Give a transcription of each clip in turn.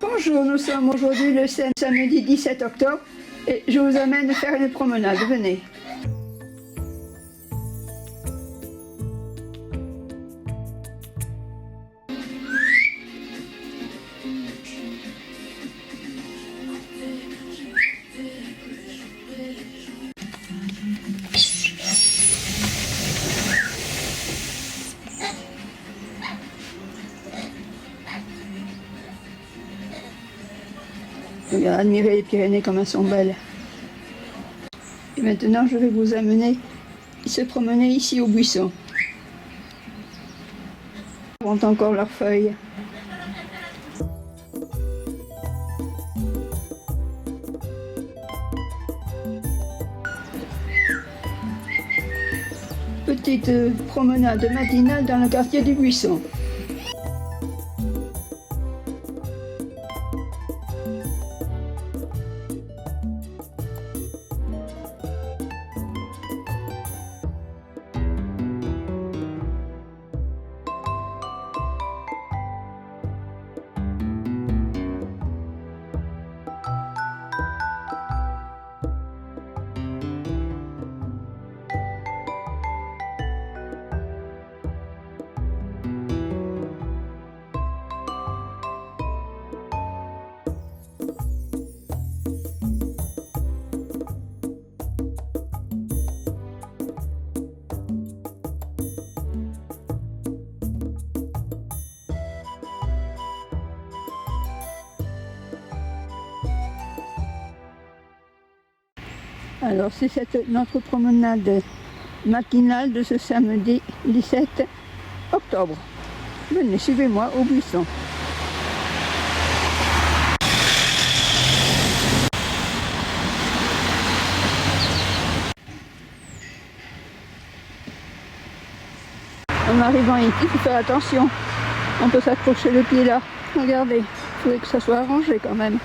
Bonjour, nous sommes aujourd'hui le samedi 17 octobre et je vous amène faire une promenade. Venez. Admirez les Pyrénées comme elles sont belles. Et maintenant, je vais vous amener se promener ici au buisson. Ils ont encore leurs feuilles. Petite promenade matinale dans le quartier du Buisson. Alors c'est notre promenade matinale de ce samedi 17 octobre. Venez, suivez-moi au buisson. En arrivant ici, il faut faire attention. On peut s'accrocher le pied là. Regardez, il faudrait que ça soit arrangé quand même.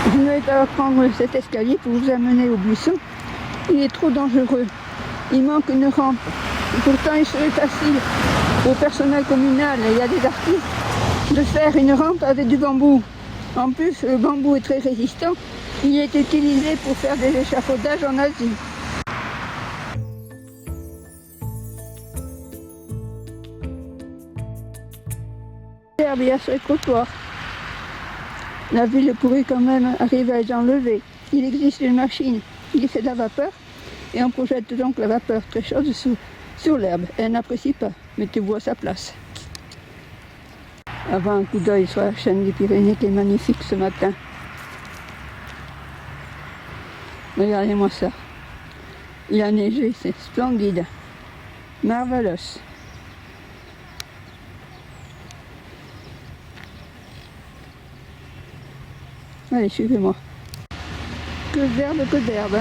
Je ne vais pas prendre cet escalier pour vous amener au buisson. Il est trop dangereux. Il manque une rampe. Et pourtant, il serait facile au personnel communal, il y a des artistes, de faire une rampe avec du bambou. En plus, le bambou est très résistant. Il est utilisé pour faire des échafaudages en Asie. Il y a ce trottoir. La ville pourrait quand même arriver à les enlever. Il existe une machine qui fait de la vapeur et on projette donc la vapeur très chaude sur l'herbe. Elle n'apprécie pas. Mettez-vous à sa place. Avant un coup d'œil sur la chaîne des Pyrénées qui est magnifique ce matin. Regardez-moi ça. Il a neigé, c'est splendide. Marvelous. Allez, suivez-moi. Que d'herbe, que d'herbe.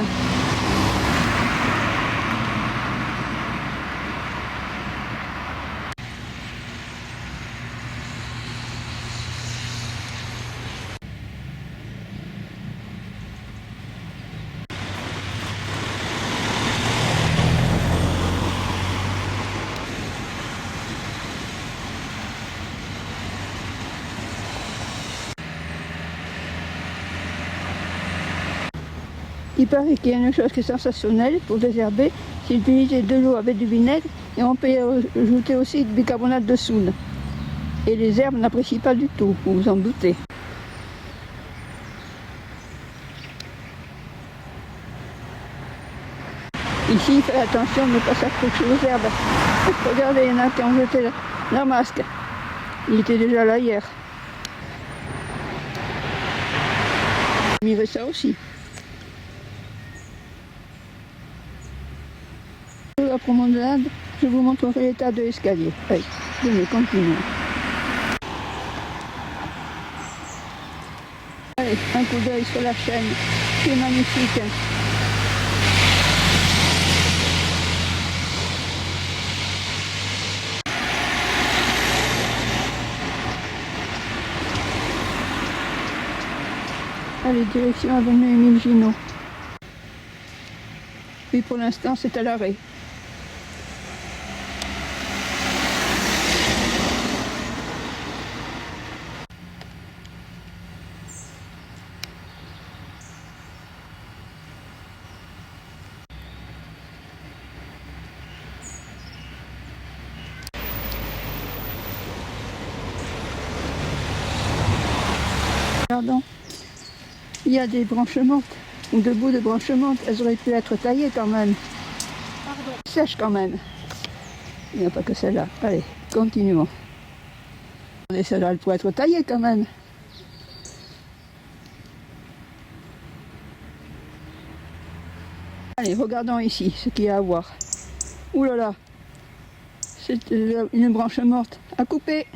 Il paraît qu'il y a une chose qui est sensationnelle pour désherber, c'est d'utiliser de l'eau avec du vinaigre et on peut y ajouter aussi du bicarbonate de soude. Et les herbes n'apprécient pas du tout, vous vous en doutez. Ici, faites attention de ne pas s'accrocher aux herbes. Regardez, il y en a qui ont jeté leur masque. Il était déjà là hier. Admirez ça aussi. Pour la promenade, je vous montrerai l'état de l'escalier. Allez, venez, continuons. Allez, un coup d'œil sur la chaîne, qui est magnifique. Allez, direction avenue Émile Ginot. Puis pour l'instant, c'est à l'arrêt. Pardon. Il y a des branches mortes, ou de bouts de branches mortes, elles auraient pu être taillées quand même. Pardon. Sèches quand même. Il n'y a pas que celle-là. Allez, continuons. Et celle-là, elle pourrait être taillée quand même. Allez, regardons ici ce qu'il y a à voir. Ouh là là, c'est une branche morte à couper.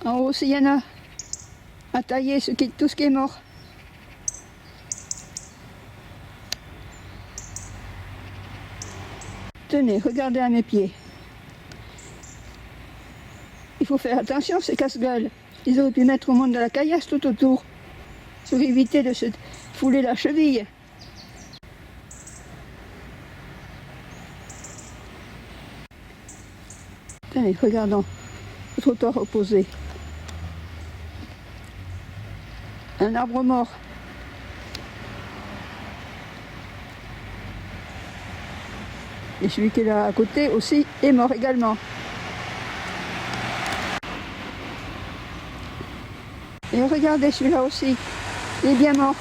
En haut aussi, il y en a à tailler tout ce qui est mort. Tenez, regardez à mes pieds. Il faut faire attention, ces casse-gueules. Ils auraient pu mettre au monde de la caillasse tout autour, pour éviter de se fouler la cheville. Allez, regardons, le trottoir opposé. Un arbre mort. Et celui qui est là à côté aussi est mort également. Et regardez celui-là aussi, il est bien mort.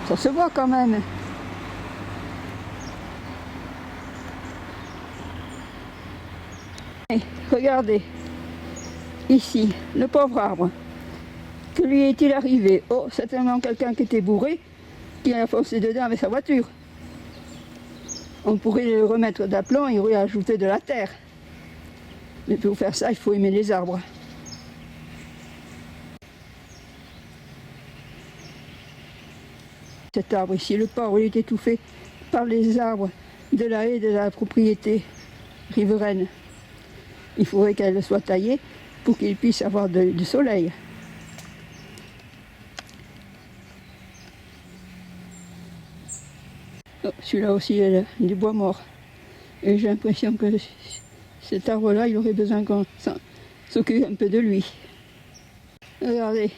Ça se voit quand même. Et regardez, ici, le pauvre arbre. Que lui est-il arrivé? Oh, certainement quelqu'un qui était bourré, qui a foncé dedans avec sa voiture. On pourrait le remettre d'aplomb et y ajouter de la terre. Mais pour faire ça, il faut aimer les arbres. Cet arbre ici, le pauvre, il est étouffé par les arbres de la haie de la propriété riveraine. Il faudrait qu'elle soit taillée pour qu'il puisse avoir du soleil. Oh, celui-là aussi, il y a du bois mort. Et j'ai l'impression que cet arbre-là, il aurait besoin qu'on s'occupe un peu de lui. Regardez,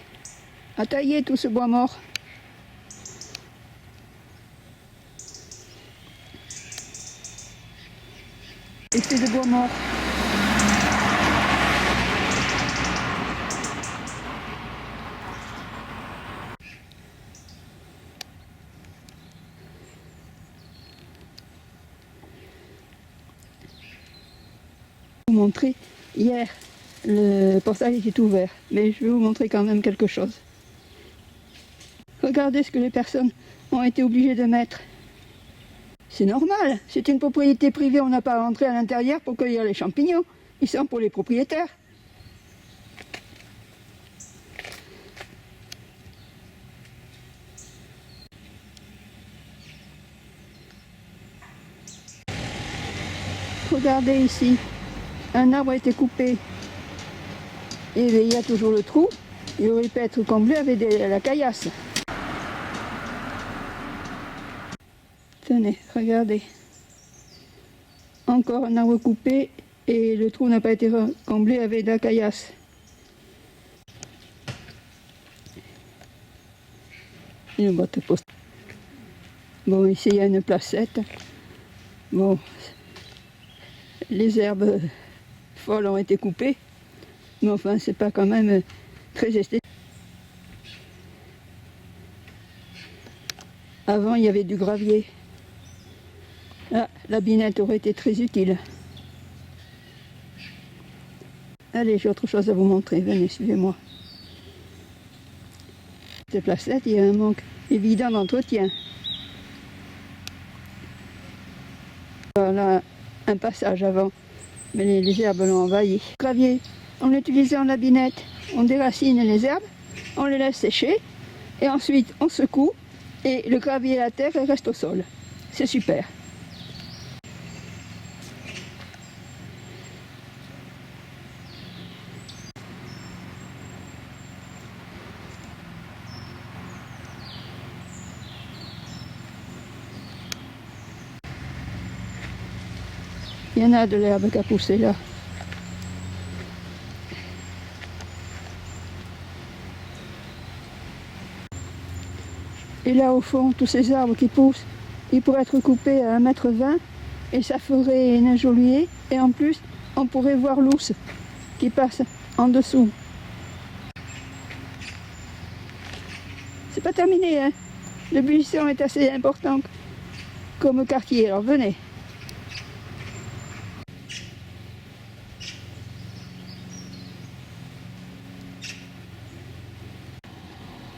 à tailler tout ce bois mort. Et c'est de bois mort. Vous montrer, hier, le portail était ouvert, mais je vais vous montrer quand même quelque chose. Regardez ce que les personnes ont été obligées de mettre. C'est normal, c'est une propriété privée, on n'a pas à rentrer à l'intérieur pour cueillir les champignons. Ils sont pour les propriétaires. Regardez ici, un arbre a été coupé et il y a toujours le trou. Il aurait pu être comblé avec la caillasse. Tenez, regardez. Encore un arbre coupé et le trou n'a pas été comblé avec de la caillasse. Une boîte postale. Bon, ici il y a une placette. Bon, les herbes folles ont été coupées, mais enfin c'est pas quand même très esthétique. Avant il y avait du gravier. Là, la binette aurait été très utile. Allez, j'ai autre chose à vous montrer, venez, suivez-moi. Cette placette, il y a un manque évident d'entretien. Voilà un passage avant, mais les herbes l'ont envahi. Le gravier, en utilisant la binette, on déracine les herbes, on les laisse sécher, et ensuite on secoue, et le gravier et la terre restent au sol. C'est super. Il y en a de l'herbe qui a poussé là. Et là au fond, tous ces arbres qui poussent, ils pourraient être coupés à 1,20 m et ça ferait une jolie haie. Et en plus, on pourrait voir l'ours qui passe en dessous. C'est pas terminé, hein. Le buisson est assez important comme quartier, alors venez.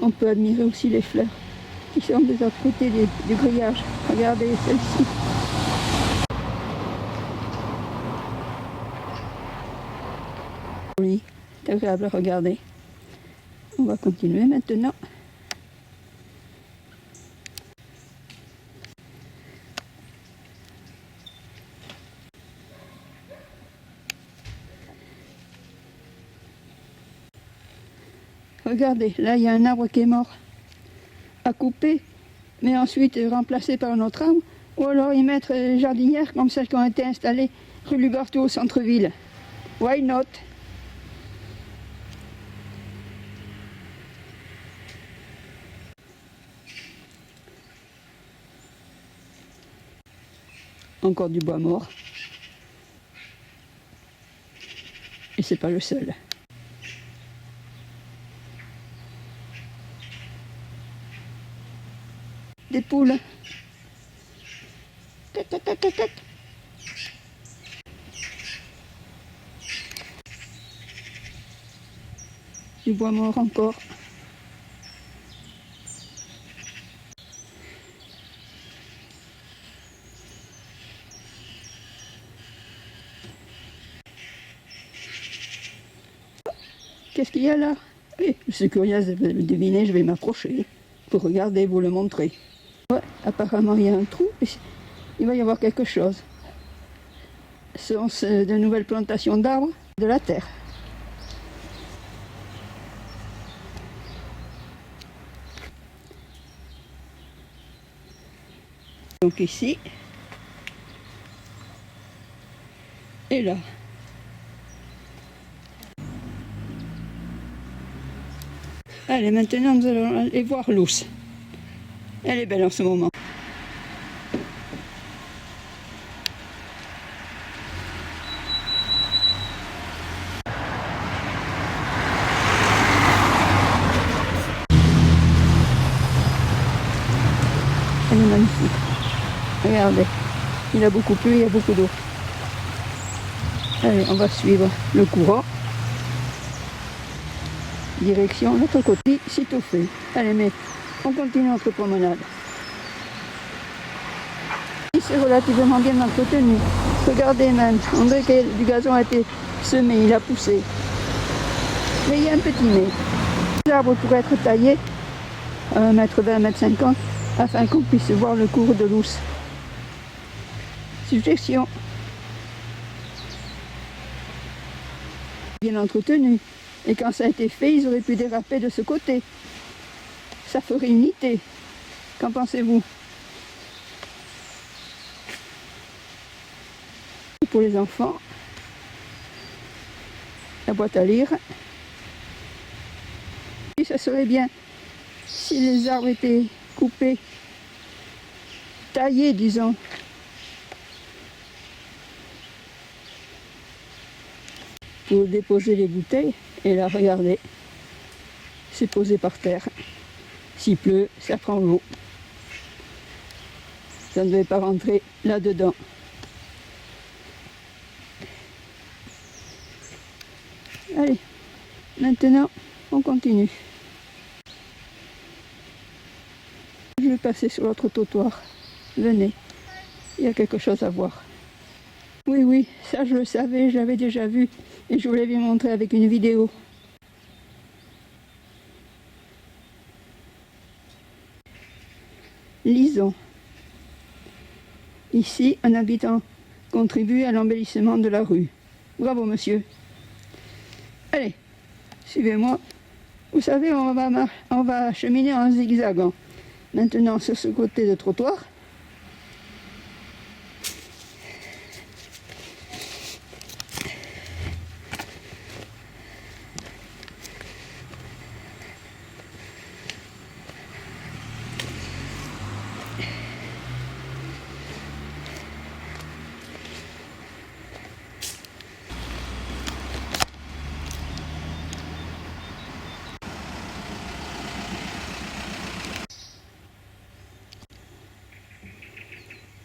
On peut admirer aussi les fleurs qui sont des autres côtés du grillage. Regardez celle-ci. Joli, c'est agréable à regarder. On va continuer maintenant. Regardez, là il y a un arbre qui est mort, à couper, mais ensuite remplacé par un autre arbre, ou alors y mettre des jardinières comme celles qui ont été installées rue Luberto au centre-ville. Why not? Encore du bois mort. Et c'est pas le seul. Des poules. Tac, tac, tac, tac, tac. Du bois mort encore. Qu'est-ce qu'il y a là? Oui, je suis curieuse de deviner, je vais m'approcher pour regarder, vous le montrer. Ouais, apparemment il y a un trou, il va y avoir quelque chose. Ce sont de nouvelles plantations d'arbres de la terre. Donc ici, et là. Allez, maintenant nous allons aller voir l'ours. Elle est belle en ce moment. Elle est magnifique. Regardez, il a beaucoup plu, il y a beaucoup d'eau. Allez, on va suivre le courant. Direction l'autre côté, sitôt fait. Allez, mais on continue notre promenade. C'est relativement bien entretenu. Regardez même, on dirait que du gazon a été semé, il a poussé. Mais il y a un petit nez. Les arbres pourraient être taillés à 1,20 m, 1,50 m afin qu'on puisse voir le cours de l'Ouse. Suggestion. Bien entretenu. Et quand ça a été fait, ils auraient pu déraper de ce côté. Ça ferait unité. Qu'en pensez-vous? Pour les enfants, la boîte à lire. Et ça serait bien si les arbres étaient coupés, taillés, disons. Pour déposer les bouteilles. Et là, regardez, c'est posé par terre. S'il pleut, ça prend l'eau. Ça ne devait pas rentrer là-dedans. Allez, maintenant, on continue. Je vais passer sur l'autre trottoir. Venez, il y a quelque chose à voir. Oui, oui, ça je le savais, je l'avais déjà vu. Et je vous l'avais montré avec une vidéo. Lisons. Ici, un habitant contribue à l'embellissement de la rue. Bravo, monsieur. Allez, suivez-moi. Vous savez, on va cheminer en zigzagant. Maintenant, sur ce côté de trottoir.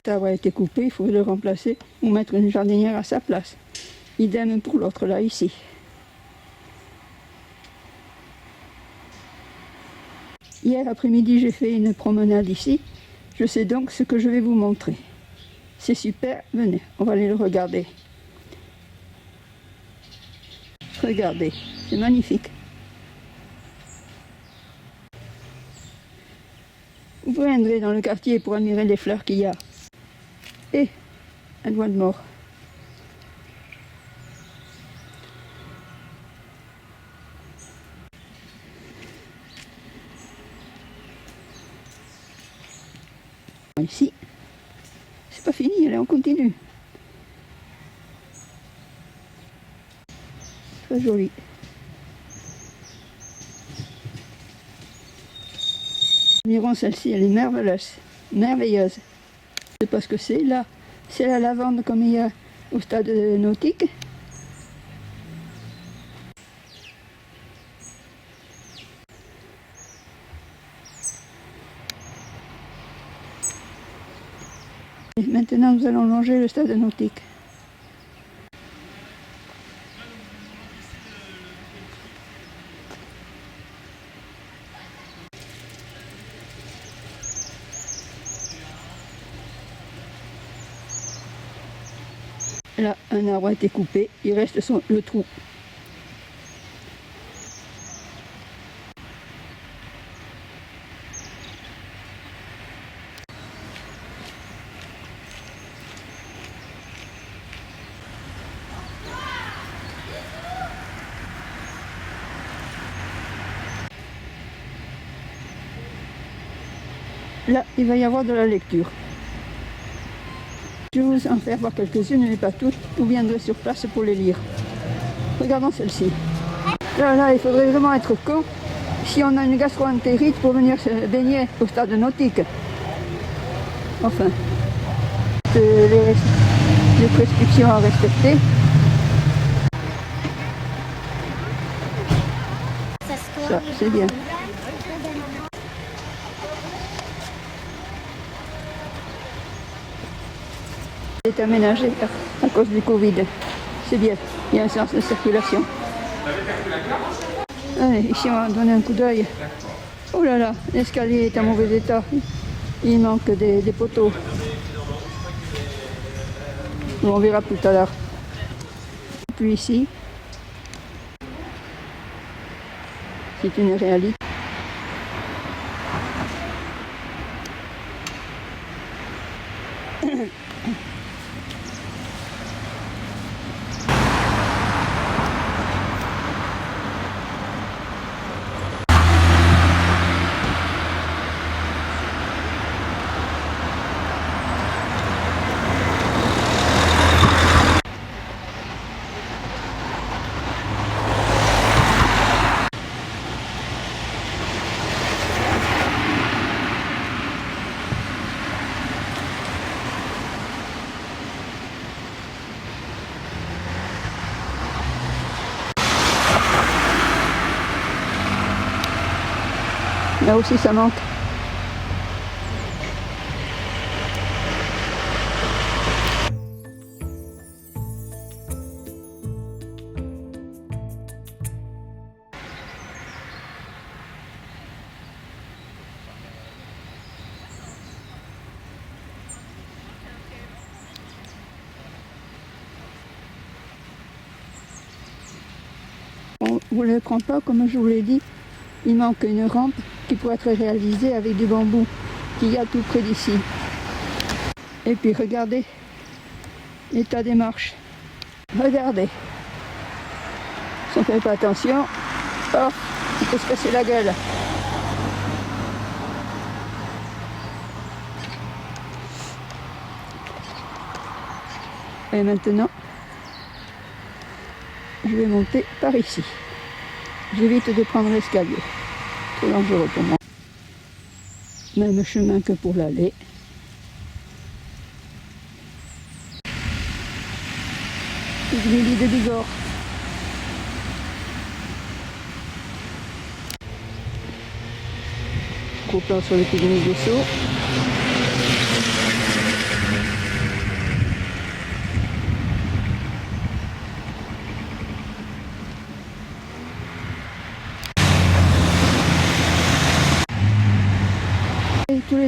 Cet arbre a été coupé, il faut le remplacer ou mettre une jardinière à sa place. Idem pour l'autre là, ici. Hier après-midi, j'ai fait une promenade ici. Je sais donc ce que je vais vous montrer. C'est super, venez, on va aller le regarder. Regardez, c'est magnifique. Vous viendrez dans le quartier pour admirer les fleurs qu'il y a. Et un doigt de mort. Ici, c'est pas fini, allez, on continue. Très joli. Environ celle-ci, elle est merveilleuse. Merveilleuse. Je sais pas ce que c'est, là. C'est la lavande comme il y a au stade nautique. Et maintenant, nous allons longer le stade nautique. Là, un arbre a été coupé, il reste le trou. Là, il va y avoir de la lecture. Je vais vous en faire voir quelques-unes, mais pas toutes. Vous viendrez sur place pour les lire. Regardons celle-ci. Là, il faudrait vraiment être con si on a une gastro-entérite pour venir se baigner au stade nautique. Enfin, les prescriptions à respecter. Ça, c'est bien. C'est aménagé à cause du Covid. C'est bien, il y a un sens de circulation. Allez, ici on va donner un coup d'œil. Oh là là, l'escalier est en mauvais état. Il manque des poteaux. On verra tout à l'heure. Puis ici, c'est une réalité. Là aussi ça manque. On ne les prend pas, comme je vous l'ai dit, il manque une rampe qui pourrait être réalisée avec du bambou qu'il y a tout près d'ici. Et puis regardez l'état des marches. Regardez. Si on ne fait pas attention, oh, on peut se casser la gueule. Et maintenant, je vais monter par ici. J'évite de prendre l'escalier. Trop dangereux pour moi. Même chemin que pour l'aller. Pygmée de Bigorre. Gros plan sur le Pygmée de Sceaux.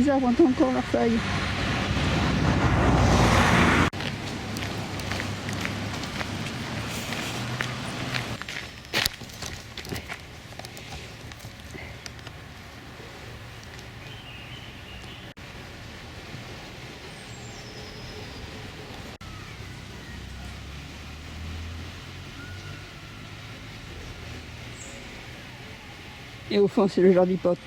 les arbres ont encore leurs feuilles. Et au fond, c'est le jardin pote.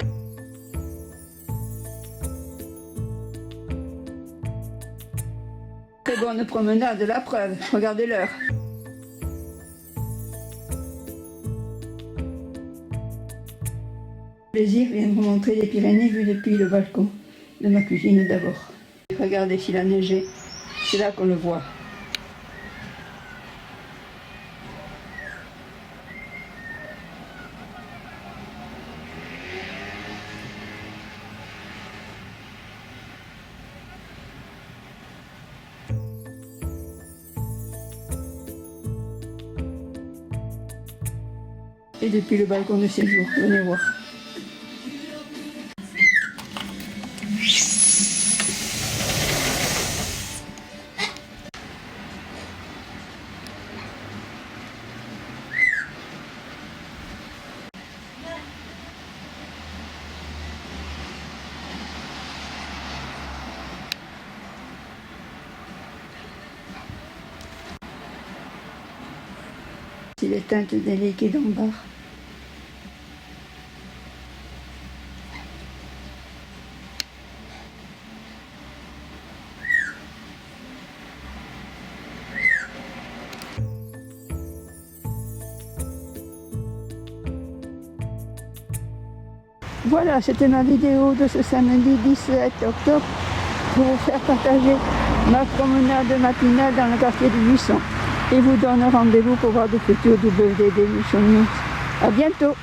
Très bonne promenade, la preuve. Regardez l'heure. Plaisir vient de vous montrer les Pyrénées vues depuis le balcon de ma cuisine d'abord. Regardez s'il a neigé. C'est là qu'on le voit. Et depuis le balcon de séjour, venez voir. C'est les teintes déléguées d'ambar. Voilà, c'était ma vidéo de ce samedi 17 octobre pour vous faire partager ma promenade matinale dans le quartier du Buisson. Et vous donne rendez-vous pour voir de futurs WDD Mission News. À bientôt!